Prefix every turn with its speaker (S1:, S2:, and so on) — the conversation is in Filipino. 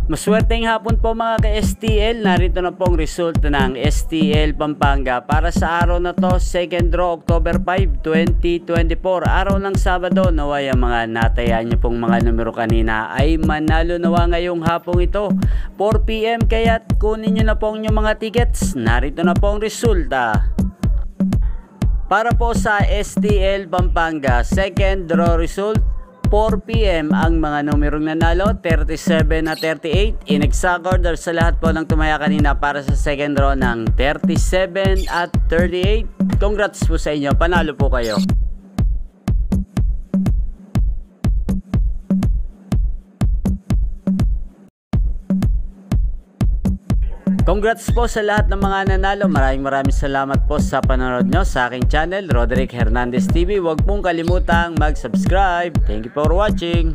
S1: Maswerteng hapon po mga ka-STL, narito na pong resulta ng STL Pampanga para sa araw na to, second draw October 5, 2024, araw ng Sabado. Naway ang mga natayaan nyo pong mga numero kanina ay manalo nawa ngayong hapong ito 4 PM, kaya't kunin nyo na pong yung mga tickets. Narito na pong resulta para po sa STL Pampanga, second draw result 4 PM ang mga numerong nanalo, 37 at 38 in exact order sa lahat po ng tumaya kanina para sa second draw ng 37 at 38. Congrats po sa inyo, panalo po kayo. Congrats po sa lahat ng mga nanalo. Maraming salamat po sa panonood nyo sa aking channel, Roderick Hernandez TV. Huwag pong kalimutang mag-subscribe. Thank you for watching.